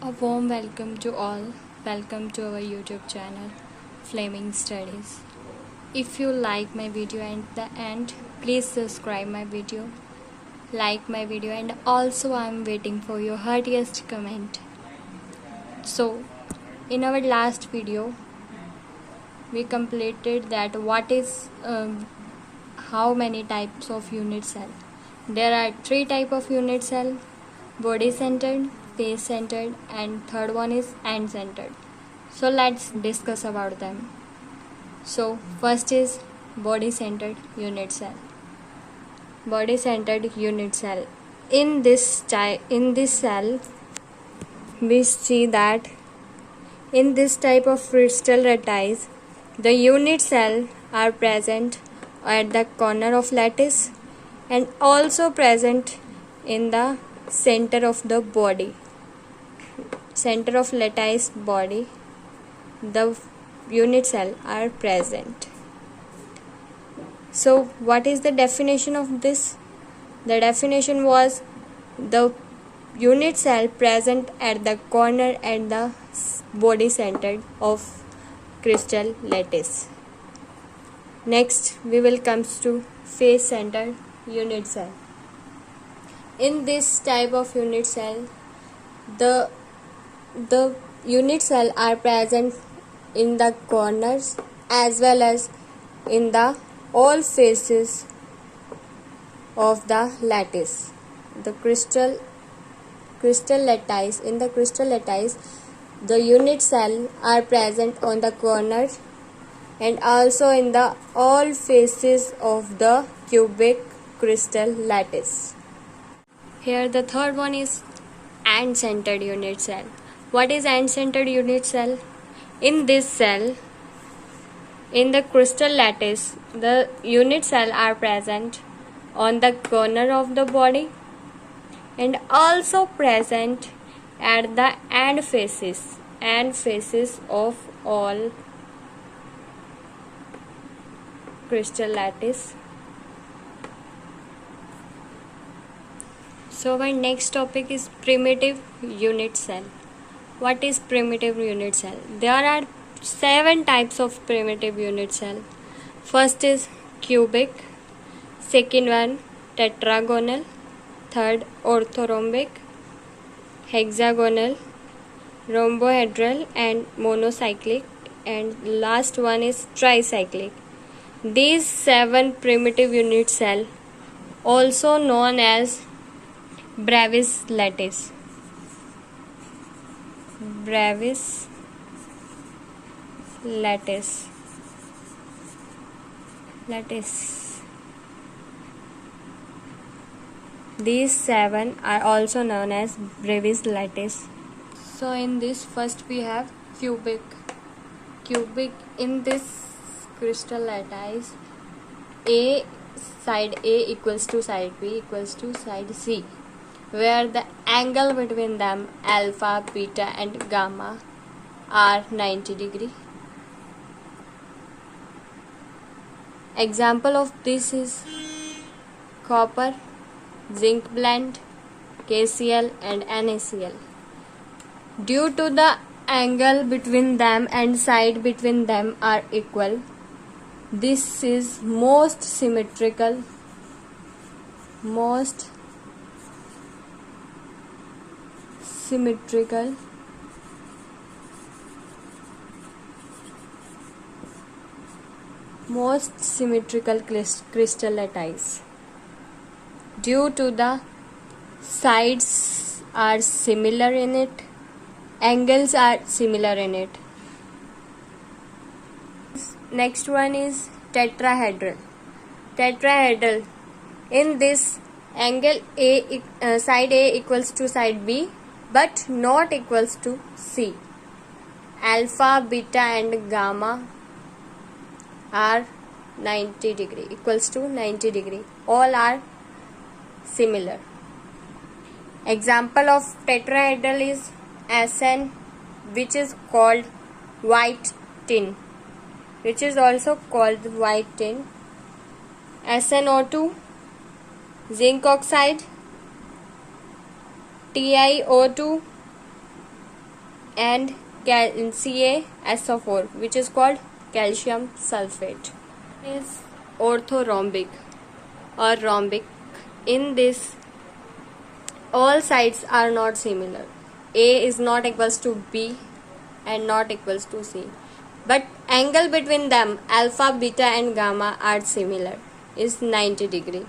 A warm welcome to all. Welcome to our YouTube channel, Flaming Studies. If you like my video at the end, please subscribe my video, like my video, and also I'm waiting for your heartiest comment. So, in our last video, we completed that what is how many types of unit cell. There are three type of unit cell: body centered, face centered, and third one is end centered. So let's discuss about them. So first is body centered unit cell. Body centered unit cell. In this cell, we see that in this type of crystal lattice, the unit cell are present at the corner of lattice and also present in the center of the body. Center of lattice body, the unit cell are present. So what is the definition of this? The definition was the unit cell present at the corner and the body center of crystal lattice. Next we will comes to face centered unit cell. In this type of unit cell, the unit cell are present in the corners as well as in the all faces of the lattice. The crystal lattice, in the crystal lattice, the unit cell are present on the corners and also in the all faces of the cubic crystal lattice. Here the third one is end centered unit cell. What is end centered unit cell? In this cell, in the crystal lattice, the unit cell are present on the corner of the body and also present at the end faces of all crystal lattice. So our next topic is primitive unit cell. What is primitive unit cell? There are 7 types of primitive unit cell. First is cubic, second one tetragonal, third orthorhombic, hexagonal, rhombohedral and monocyclic, and last one is tricyclic. These 7 primitive unit cell, also known as Bravais lattice. Bravais lattice. These 7 are also known as Bravais lattice. So in this, first we have cubic. In this crystal lattice, side A equals to side B equals to side C, where the angle between them, alpha, beta and gamma, are 90 degree. Example of this is copper, zinc blende, KCl and NaCl. Due to the angle between them and side between them are equal, this is most symmetrical crystal lattice. Due to the sides are similar in it, angles are similar in it. Next one is tetrahedral. In this, angle side A equals to side B but not equals to C. Alpha, beta and gamma are 90 degree, equals to 90 degree. All are similar. Example of tetrahedral is SN, which is called white tin, which is also called white tin. SnO2, zinc oxide, TiO2, and CaSO4, which is called calcium sulfate. Is orthorhombic or rhombic. In this, all sides are not similar. A is not equals to B and not equals to C. But angle between them, alpha, beta and gamma, are similar, is 90 degree.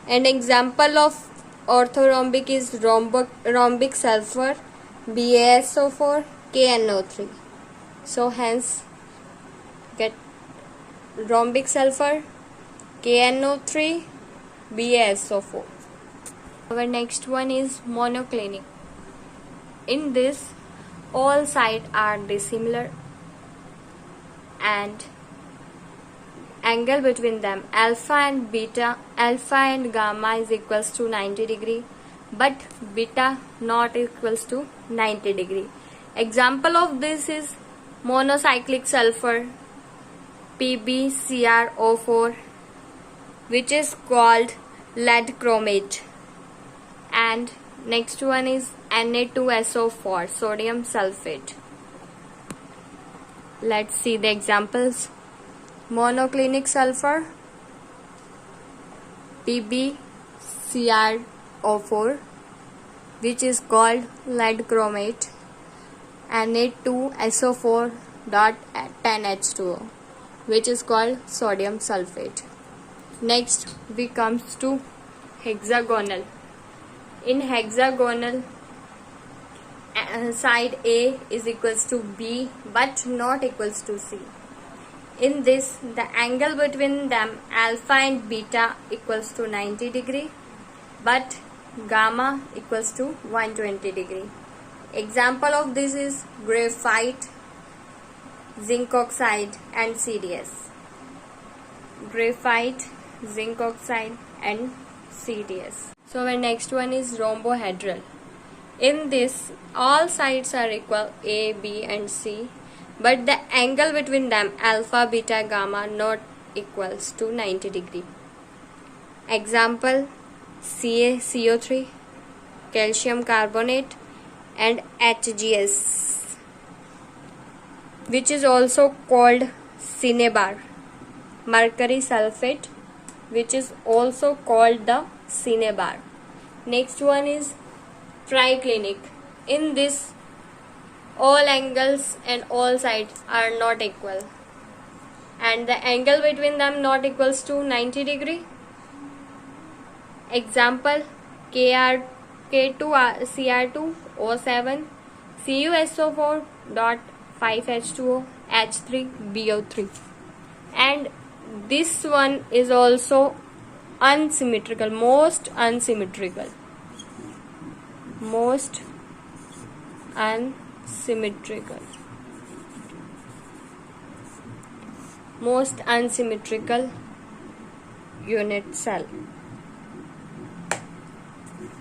An example of orthorhombic is rhombic sulfur, BaSO4, KNO3. So hence get rhombic sulfur, KNO3, BaSO4. Our next one is monoclinic. In this, all sides are dissimilar and angle between them, alpha and gamma is equals to 90 degree, but beta not equals to 90 degree. Example of this is monocyclic sulfur, PbCrO4, which is called lead chromate, and next one is Na2SO4, sodium sulfate. Let's see the examples. Monoclinic sulfur, PbCrO4, which is called lead chromate, Na2SO4.10H2O, which is called sodium sulfate. Next we comes to hexagonal. In hexagonal, side A is equals to B but not equals to C. In this, the angle between them, alpha and beta, equals to 90 degree, but gamma equals to 120 degree. Example of this is graphite, zinc oxide and CDS. Graphite, zinc oxide and CDS. So our next one is rhombohedral. In this, all sides are equal, A, B and C, but the angle between them, alpha, beta, gamma, not equals to 90 degree. Example, CaCO3, calcium carbonate and HGS, which is also called cinnabar. Mercury sulfate, which is also called the cinnabar. Next one is triclinic. In this, all angles and all sides are not equal and the angle between them not equals to 90 degree. Example, K2Cr2O7, CuSO4.5H2O, H3BO3. And this one is also unsymmetrical, most unsymmetrical. Most unsymmetrical unit cell.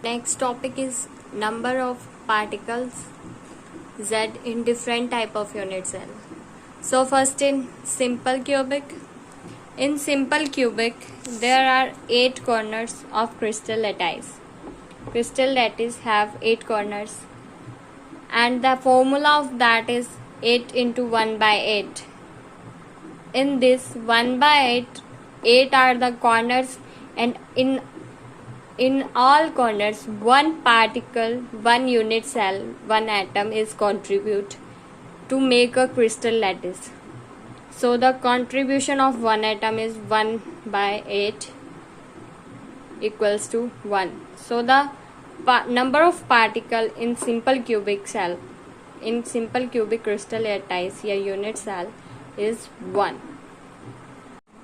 Next topic is number of particles Z in different type of unit cell. So first in simple cubic. In simple cubic, there are 8 corners of crystal lattice. Crystal lattice have 8 corners, and the formula of that is 8 into 1 by 8. In this 1 by 8, 8 are the corners, and in all corners, one particle, one unit cell, one atom is contribute to make a crystal lattice. So the contribution of one atom is 1 by 8 equals to 1. So the number of particle in simple cubic cell, in simple cubic crystal lattice या unit cell is 1.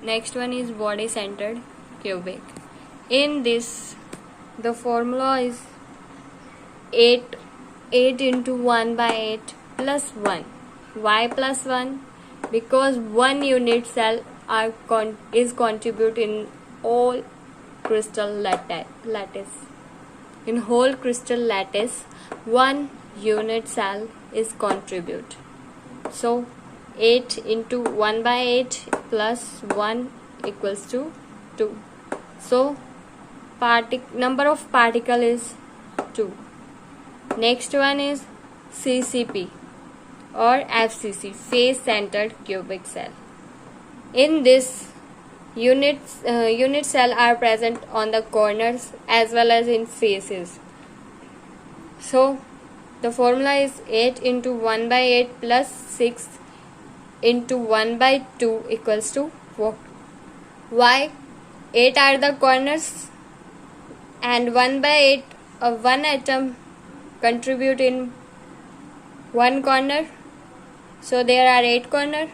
Next one is body centered cubic. In this, the formula is 8 into 1 by 8 plus 1. Why plus 1? Because one unit cell is contribute in all crystal lattice. In whole crystal lattice, one unit cell is contribute. So 8 into 1 by 8 plus 1 equals to 2. So number of particle is 2. Next one is CCP. or FCC, face centered cubic cell. In this unit cell are present on the corners as well as in faces. So the formula is 8 into 1 by 8 plus 6 into 1 by 2 equals to 4. Why? 8 are the corners and 1 by 8 of one atom contribute in one corner. So there are 8 corners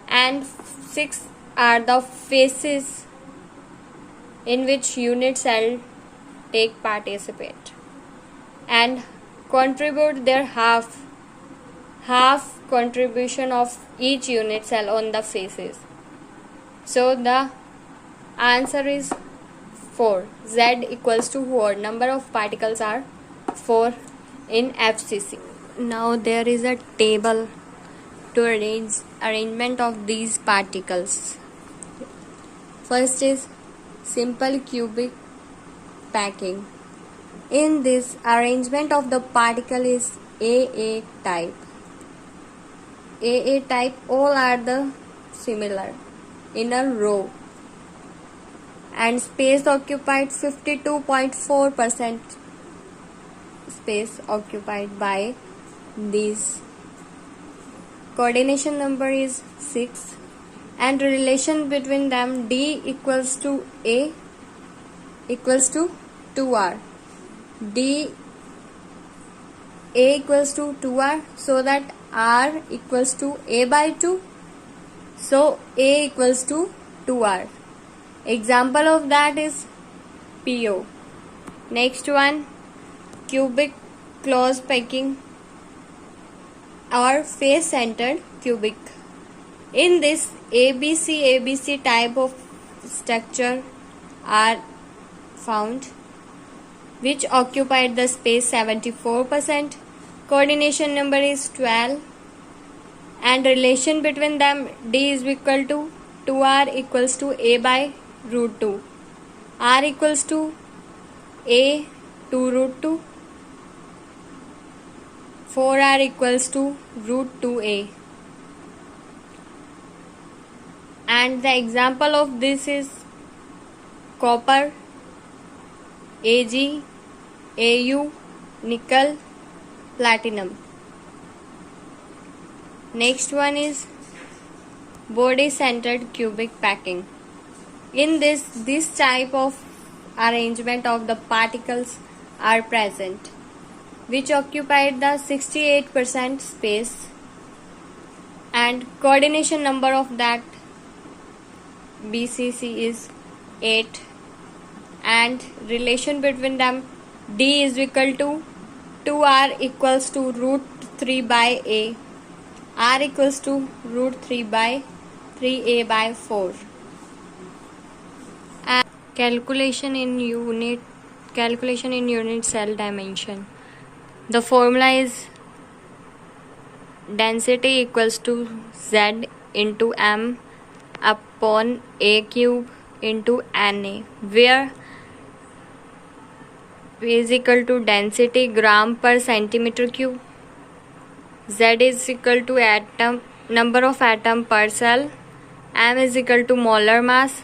and 6 are the faces in which unit cell take participate and contribute their half contribution of each unit cell on the faces. So the answer is 4. Z equals to 4. Number of particles are 4 in FCC. Now there is a table to arrangement of these particles. First is simple cubic packing. In this, arrangement of the particle is AA type. AA type, all are the similar in a row and space occupied 52.4% space occupied by these. Coordination number is 6 and relation between them D equals to A equals to 2R. D A equals to 2R, so that R equals to A by 2. So A equals to 2R. Example of that is PO. Next one, cubic close packing or face centered cubic. In this, ABC type of structure are found which occupied the space 74%. Coordination number is 12 and relation between them D is equal to 2R equals to A by root 2. R equals to A 2 root 2. 4R equals to root 2A. And the example of this is copper, Ag, Au, nickel, platinum. Next one is body centered cubic packing. In this type of arrangement of the particles are present which occupied the 68% space and coordination number of that BCC is 8 and relation between them D is equal to 2R equals to root 3 by A. R equals to root 3 by 3A by 4. And calculation in unit cell dimension. The formula is density equals to Z into M upon A cube into Na, where V is equal to density gram per centimeter cube, Z is equal to number of atom per cell, M is equal to molar mass,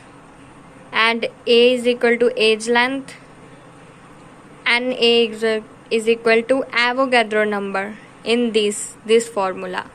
and A is equal to age length, Na is equal to Avogadro number in this formula.